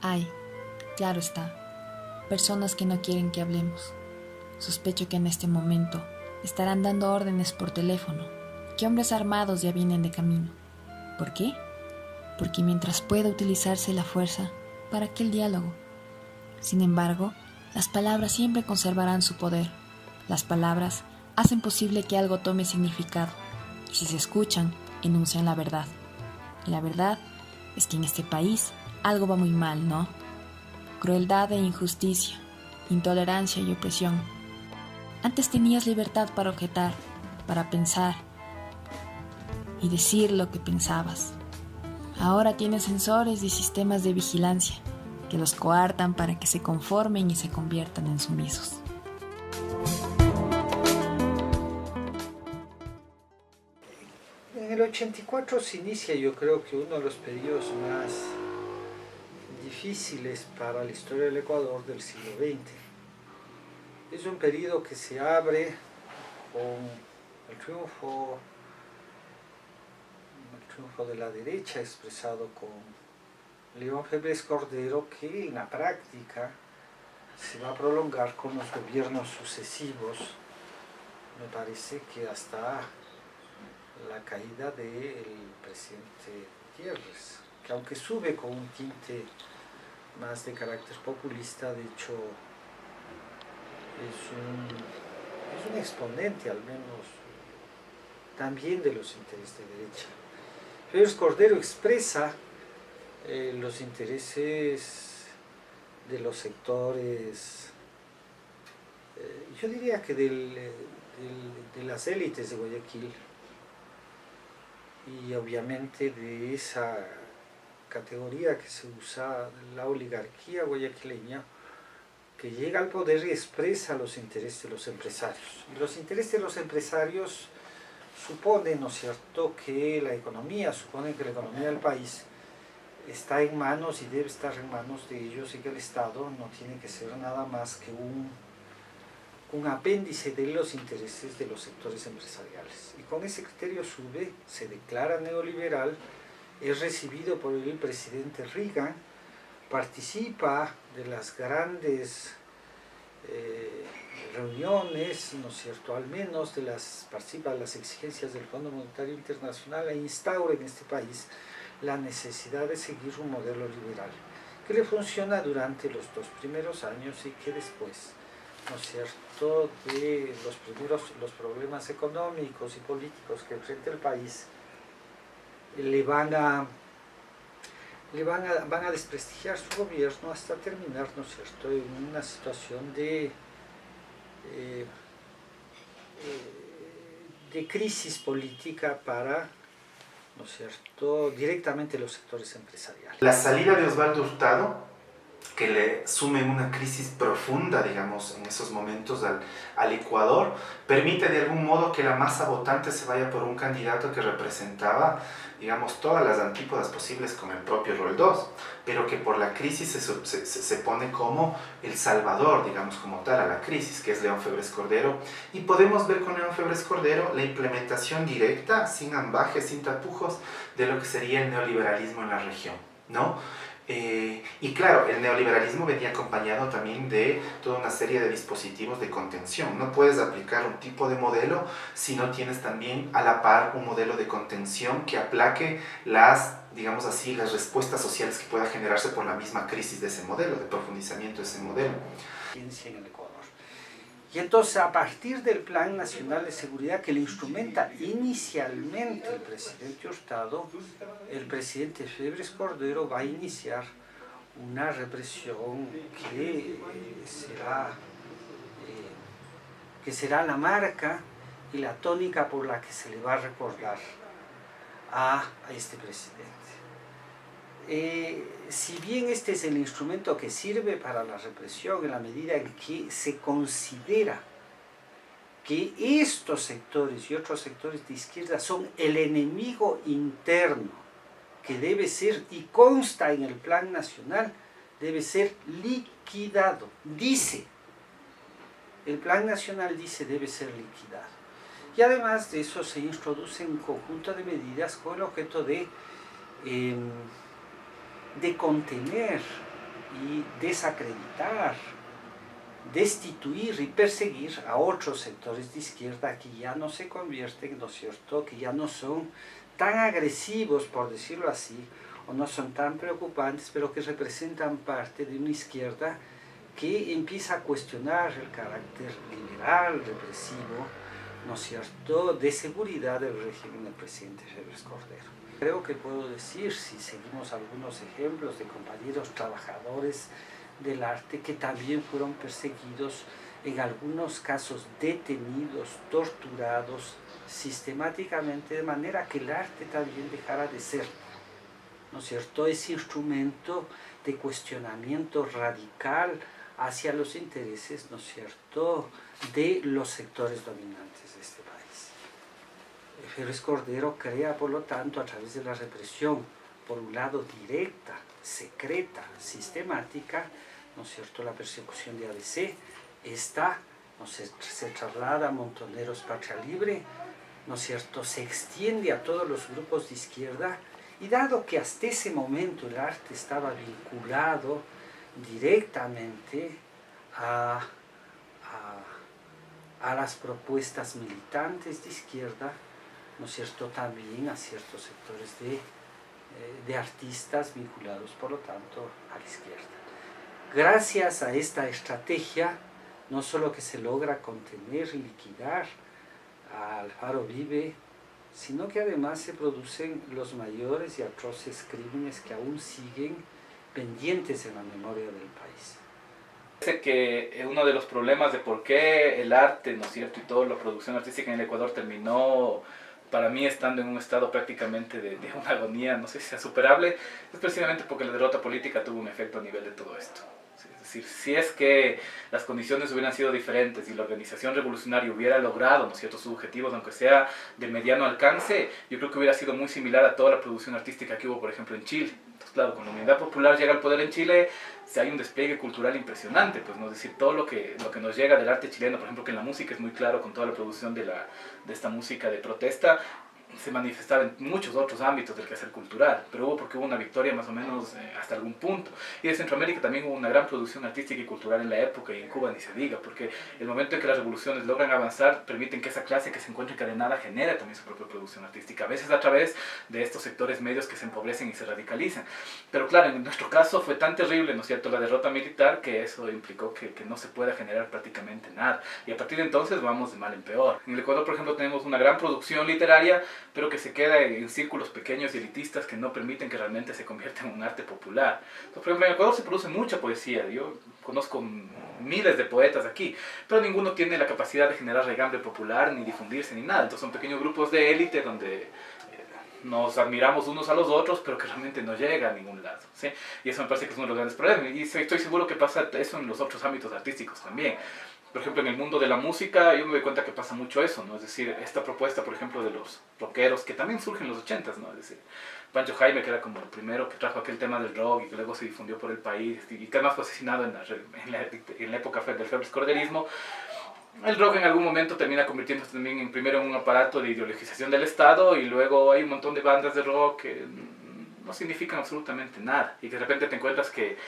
Hay, claro está, personas que no quieren que hablemos. Sospecho que en este momento estarán dando órdenes por teléfono, que hombres armados ya vienen de camino. ¿Por qué? Porque mientras pueda utilizarse la fuerza, ¿para qué el diálogo? Sin embargo, las palabras siempre conservarán su poder. Las palabras hacen posible que algo tome significado, y si se escuchan, enuncian la verdad. Y la verdad es que en este país algo va muy mal, ¿no? Crueldad e injusticia, intolerancia y opresión. Antes tenías libertad para objetar, para pensar y decir lo que pensabas. Ahora tienes sensores y sistemas de vigilancia que los coartan para que se conformen y se conviertan en sumisos. En el 84 se inicia, yo creo que uno de los periodos más difíciles para la historia del Ecuador del siglo XX. Es un periodo que se abre con el triunfo de la derecha expresado con León Febres Cordero, que en la práctica se va a prolongar con los gobiernos sucesivos, me parece que hasta la caída del presidente Gutiérrez, que aunque sube con un tinte más de carácter populista, de hecho es un exponente al menos también de los intereses de derecha. Febres Cordero expresa los intereses de los sectores, yo diría que de las élites de Guayaquil, y obviamente de esa categoría que se usa, la oligarquía guayaquileña, que llega al poder y expresa los intereses de los empresarios. Y los intereses de los empresarios suponen, ¿no es cierto?, que la economía del país está en manos y debe estar en manos de ellos, y que el Estado no tiene que ser nada más que un apéndice de los intereses de los sectores empresariales. Y con ese criterio sube, se declara neoliberal, es recibido por el presidente Reagan, participa de las grandes reuniones, ¿no es cierto?, al menos participa de las exigencias del Fondo Monetario Internacional, e instaura en este país la necesidad de seguir un modelo liberal que le funciona durante los 2 primeros años, y que después, ¿no es cierto?, de los problemas económicos y políticos que enfrenta el país, van a desprestigiar su gobierno hasta terminar, ¿no es cierto?, en una situación de crisis política para, ¿no es cierto?, directamente los sectores empresariales. La salida de Osvaldo Hurtado, que le sume una crisis profunda, digamos, en esos momentos al Ecuador, permite de algún modo que la masa votante se vaya por un candidato que representaba, digamos, todas las antípodas posibles con el propio Roldós, pero que por la crisis se pone como el salvador, digamos, como tal, a la crisis, que es León Febres Cordero. Y podemos ver con León Febres Cordero la implementación directa, sin ambajes, sin tapujos, de lo que sería el neoliberalismo en la región, ¿no? Y claro, el neoliberalismo venía acompañado también de toda una serie de dispositivos de contención. No puedes aplicar un tipo de modelo si no tienes también a la par un modelo de contención que aplaque digamos así, las respuestas sociales que pueda generarse por la misma crisis de ese modelo, de profundizamiento de ese modelo. En el Ecuador. Y entonces, a partir del Plan Nacional de Seguridad, que le instrumenta inicialmente el presidente Hurtado, el presidente Febres Cordero va a iniciar una represión que será la marca y la tónica por la que se le va a recordar a este presidente. Si bien este es el instrumento que sirve para la represión, en la medida en que se considera que estos sectores y otros sectores de izquierda son el enemigo interno que debe ser, y consta en el Plan Nacional, debe ser liquidado. El Plan Nacional dice debe ser liquidado. Y además de eso se introduce un conjunto de medidas con el objeto de contener y desacreditar, destituir y perseguir a otros sectores de izquierda que ya no se convierten, ¿no es cierto?, que ya no son tan agresivos, por decirlo así, o no son tan preocupantes, pero que representan parte de una izquierda que empieza a cuestionar el carácter liberal, represivo, ¿no es cierto?, de seguridad del régimen del presidente Félix Cordero. Creo que puedo decir, si seguimos algunos ejemplos de compañeros trabajadores del arte que también fueron perseguidos, en algunos casos detenidos, torturados sistemáticamente, de manera que el arte también dejara de ser, ¿no es cierto?, ese instrumento de cuestionamiento radical hacia los intereses, ¿no es cierto?, de los sectores dominantes de este país. Félix Cordero crea, por lo tanto, a través de la represión, por un lado directa, secreta, sistemática, ¿no es cierto?, la persecución de ABC, esta, ¿no?, se traslada a Montoneros Patria Libre, ¿no es cierto?, se extiende a todos los grupos de izquierda, y dado que hasta ese momento el arte estaba vinculado directamente a las propuestas militantes de izquierda, ¿no es cierto?, también a ciertos sectores de artistas vinculados, por lo tanto, a la izquierda. Gracias a esta estrategia, no solo que se logra contener y liquidar a Alfaro Uribe, sino que además se producen los mayores y atroces crímenes que aún siguen pendientes en la memoria del país. Parece que uno de los problemas de por qué el arte, ¿no es cierto?, y toda la producción artística en el Ecuador terminó, para mí, estando en un estado prácticamente de una agonía, no sé si sea superable, es precisamente porque la derrota política tuvo un efecto a nivel de todo esto. Es decir, si es que las condiciones hubieran sido diferentes y la organización revolucionaria hubiera logrado, ¿no es cierto?, sus objetivos, aunque sea de mediano alcance, yo creo que hubiera sido muy similar a toda la producción artística que hubo, por ejemplo, en Chile. Entonces, claro, cuando la Unidad Popular llega al poder en Chile, hay un despliegue cultural impresionante, pues, ¿no? Es decir, todo lo que nos llega del arte chileno, por ejemplo, que en la música es muy claro, con toda la producción de esta música de protesta, se manifestaba en muchos otros ámbitos del quehacer cultural, pero porque hubo una victoria más o menos hasta algún punto. Y de Centroamérica también hubo una gran producción artística y cultural en la época, y en Cuba ni se diga, porque el momento en que las revoluciones logran avanzar, permiten que esa clase que se encuentra encadenada genere también su propia producción artística, a veces a través de estos sectores medios que se empobrecen y se radicalizan. Pero claro, en nuestro caso fue tan terrible, ¿no es cierto?, la derrota militar, que eso implicó que no se pueda generar prácticamente nada. Y a partir de entonces vamos de mal en peor. En el Ecuador, por ejemplo, tenemos una gran producción literaria, pero que se queda en círculos pequeños y elitistas que no permiten que realmente se convierta en un arte popular. Entonces, por ejemplo, en Ecuador se produce mucha poesía. Yo conozco miles de poetas aquí, pero ninguno tiene la capacidad de generar regambre popular, ni difundirse, ni nada. Entonces son pequeños grupos de élite donde nos admiramos unos a los otros, pero que realmente no llega a ningún lado, ¿sí? Y eso me parece que es uno de los grandes problemas. Y estoy seguro que pasa eso en los otros ámbitos artísticos también. Por ejemplo, en el mundo de la música, yo me doy cuenta que pasa mucho eso, ¿no? Es decir, esta propuesta, por ejemplo, de los rockeros, que también surge en los 80s, ¿no? Es decir, Pancho Jaime, que era como el primero que trajo aquel tema del rock y que luego se difundió por el país, y que además fue asesinado en la época del Félix Corderismo. El rock en algún momento termina convirtiéndose también primero en un aparato de ideologización del Estado, y luego hay un montón de bandas de rock que no significan absolutamente nada, y que de repente te encuentras que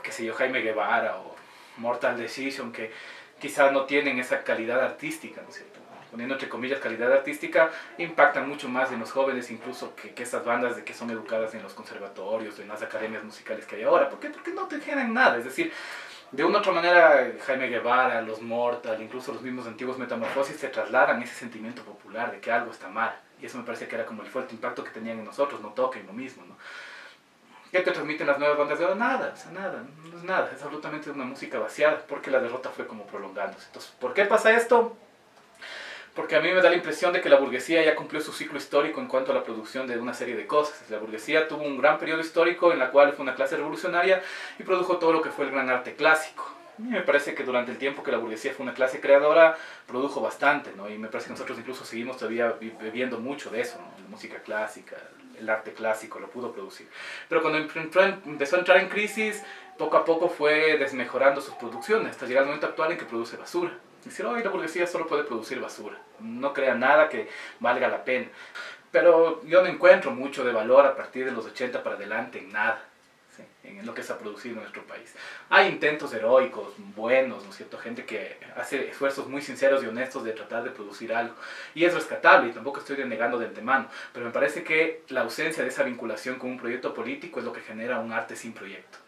sé yo, Jaime Guevara o Mortal Decision, que quizás no tienen esa calidad artística, ¿no es cierto?, poniendo entre comillas calidad artística, impactan mucho más en los jóvenes incluso que estas bandas de que son educadas en los conservatorios, en las academias musicales que hay ahora. ¿Por qué? Porque no te generan nada. Es decir, de una u otra manera, Jaime Guevara, los Mortal, incluso los mismos antiguos Metamorfosis se trasladan ese sentimiento popular de que algo está mal. Y eso me parece que era como el fuerte impacto que tenían en nosotros, no toquen lo mismo, ¿no? ¿Qué te transmiten las nuevas bandas de ahora? Nada, o sea, nada, no es nada, es absolutamente una música vaciada, porque la derrota fue como prolongándose. Entonces, ¿por qué pasa esto? Porque a mí me da la impresión de que la burguesía ya cumplió su ciclo histórico en cuanto a la producción de una serie de cosas. La burguesía tuvo un gran periodo histórico en la cual fue una clase revolucionaria y produjo todo lo que fue el gran arte clásico. A mí me parece que durante el tiempo que la burguesía fue una clase creadora, produjo bastante, ¿no? Y me parece que nosotros incluso seguimos todavía bebiendo mucho de eso, ¿no? La música clásica, el arte clásico lo pudo producir. Pero cuando empezó a entrar en crisis, poco a poco fue desmejorando sus producciones, hasta llegar al momento actual en que produce basura. Decir, hoy la burguesía solo puede producir basura, no crea nada que valga la pena. Pero yo no encuentro mucho de valor a partir de los 80 para adelante en nada. ¿sí? En lo que se ha producido en nuestro país. Hay intentos heroicos, buenos, ¿no es cierto? Gente que hace esfuerzos muy sinceros y honestos de tratar de producir algo. Y es rescatable, y tampoco estoy denegando de antemano, pero me parece que la ausencia de esa vinculación con un proyecto político es lo que genera un arte sin proyecto.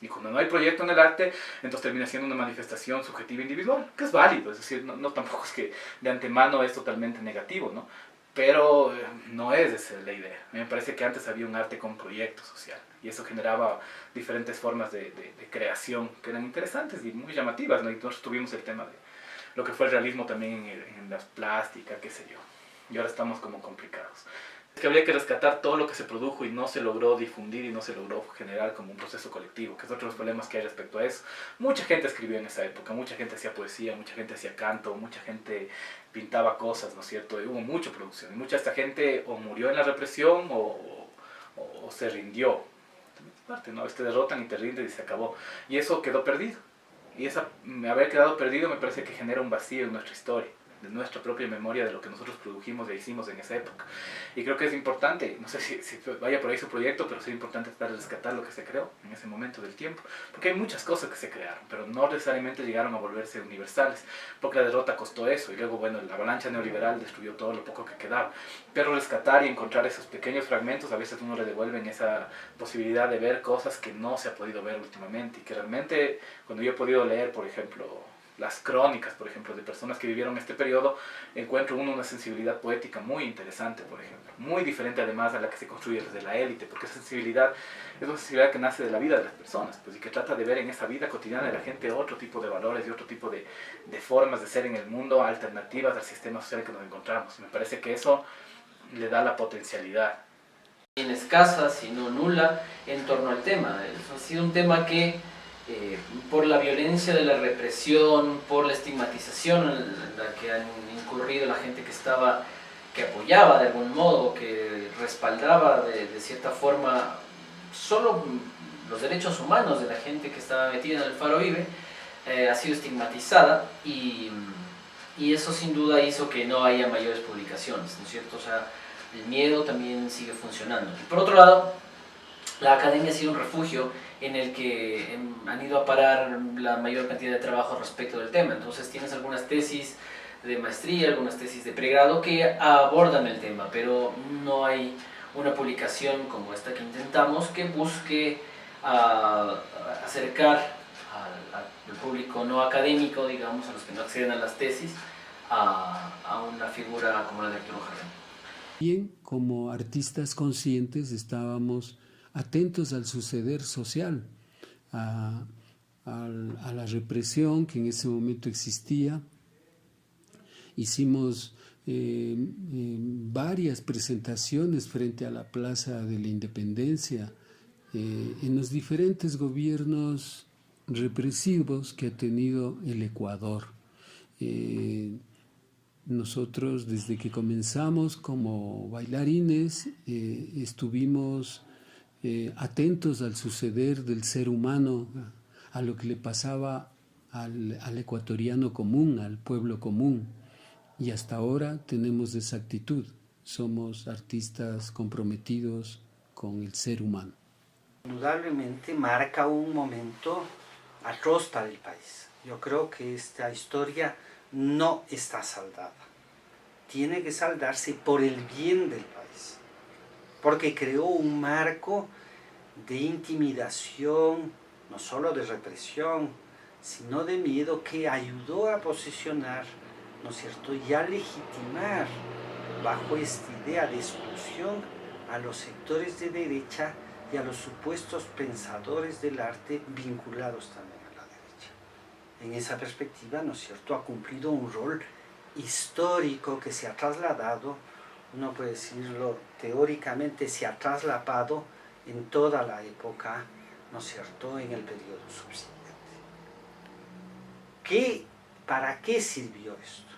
Y cuando no hay proyecto en el arte, entonces termina siendo una manifestación subjetiva individual, que es válido, es decir, no tampoco es que de antemano es totalmente negativo, ¿no? Pero no es esa la idea. A mí me parece que antes había un arte con proyecto social, y eso generaba diferentes formas de creación que eran interesantes y muy llamativas, ¿no? Y nosotros tuvimos el tema de lo que fue el realismo también en las plásticas, qué sé yo, y ahora estamos como complicados. Es que habría que rescatar todo lo que se produjo y no se logró difundir y no se logró generar como un proceso colectivo, que es otro de los problemas que hay respecto a eso. Mucha gente escribió en esa época, mucha gente hacía poesía, mucha gente hacía canto, mucha gente pintaba cosas, ¿no es cierto? Y hubo mucha producción, y mucha de esta gente o murió en la represión o se rindió. También es parte, ¿no? A veces te derrotan y te rindes y se acabó. Y eso quedó perdido. Y haber quedado perdido me parece que genera un vacío en nuestra historia, de nuestra propia memoria, de lo que nosotros produjimos e hicimos en esa época. Y creo que es importante, no sé si vaya por ahí su proyecto, pero sí es importante tratar de rescatar lo que se creó en ese momento del tiempo, porque hay muchas cosas que se crearon, pero no necesariamente llegaron a volverse universales, porque la derrota costó eso, y luego, bueno, la avalancha neoliberal destruyó todo lo poco que quedaba. Pero rescatar y encontrar esos pequeños fragmentos, a veces uno le devuelven esa posibilidad de ver cosas que no se ha podido ver últimamente, y que realmente, cuando yo he podido leer, por ejemplo, las crónicas, por ejemplo, de personas que vivieron este periodo, encuentro una sensibilidad poética muy interesante, por ejemplo, muy diferente además a la que se construye desde la élite, porque esa sensibilidad es una sensibilidad que nace de la vida de las personas, pues, y que trata de ver en esa vida cotidiana de la gente otro tipo de valores y otro tipo de formas de ser en el mundo, alternativas al sistema social en que nos encontramos. Me parece que eso le da la potencialidad. Bien escasa, si no nula, en torno al tema. Ha sido un tema que por la violencia de la represión, por la estigmatización en la que han incurrido la gente que apoyaba de algún modo, que respaldaba de cierta forma solo los derechos humanos de la gente que estaba metida en el Faro Vive, ha sido estigmatizada y eso sin duda hizo que no haya mayores publicaciones, ¿no es cierto? O sea, el miedo también sigue funcionando. Y por otro lado, la academia ha sido un refugio en el que han ido a parar la mayor cantidad de trabajo respecto del tema. Entonces tienes algunas tesis de maestría, algunas tesis de pregrado que abordan el tema, pero no hay una publicación como esta que intentamos que busque acercar al público no académico, digamos, a los que no acceden a las tesis, a una figura como la de Arturo Jardín. Bien, como artistas conscientes estábamos atentos al suceder social, a la represión que en ese momento existía. Hicimos varias presentaciones frente a la Plaza de la Independencia en los diferentes gobiernos represivos que ha tenido el Ecuador. Nosotros, desde que comenzamos como bailarines, estuvimos atentos al suceder del ser humano, a lo que le pasaba al ecuatoriano común, al pueblo común. Y hasta ahora tenemos esa actitud. Somos artistas comprometidos con el ser humano. Indudablemente marca un momento atroz para el país. Yo creo que esta historia no está saldada. Tiene que saldarse por el bien del país, porque creó un marco de intimidación, no solo de represión, sino de miedo que ayudó a posicionar, ¿no es cierto?, y a legitimar bajo esta idea de exclusión a los sectores de derecha y a los supuestos pensadores del arte vinculados también a la derecha. En esa perspectiva, ¿no es cierto?, ha cumplido un rol histórico que se ha trasladado, uno puede decirlo teóricamente, se ha trasladado en toda la época, ¿no es cierto?, en el periodo subsiguiente. ¿Para qué sirvió esto?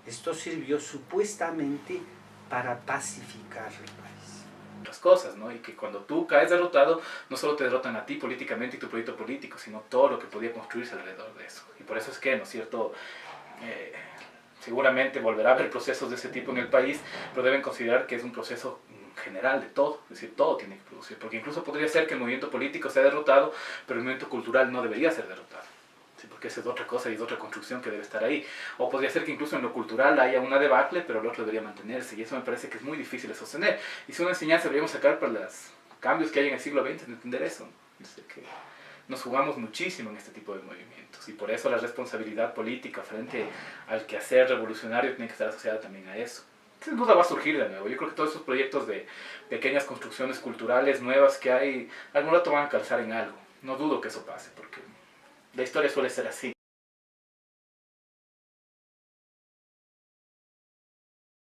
Esto sirvió supuestamente para pacificar el país. Las cosas, ¿no? Y que cuando tú caes derrotado, no solo te derrotan a ti políticamente y tu proyecto político, sino todo lo que podía construirse alrededor de eso. Y por eso es que, ¿no es cierto?, seguramente volverá a haber procesos de ese tipo en el país, pero deben considerar que es un proceso general de todo, es decir, todo tiene que producir, porque incluso podría ser que el movimiento político sea derrotado, pero el movimiento cultural no debería ser derrotado, ¿sí? Porque esa es otra cosa y es otra construcción que debe estar ahí. O podría ser que incluso en lo cultural haya una debacle, pero el otro debería mantenerse, y eso me parece que es muy difícil de sostener. Y si una enseñanza deberíamos sacar para los cambios que hay en el siglo XX, de entender eso, ¿no? Es que nos jugamos muchísimo en este tipo de movimientos, y por eso la responsabilidad política frente al quehacer revolucionario tiene que estar asociada también a eso. Sin duda va a surgir de nuevo. Yo creo que todos esos proyectos de pequeñas construcciones culturales nuevas que hay, algún rato van a calzar en algo. No dudo que eso pase, porque la historia suele ser así.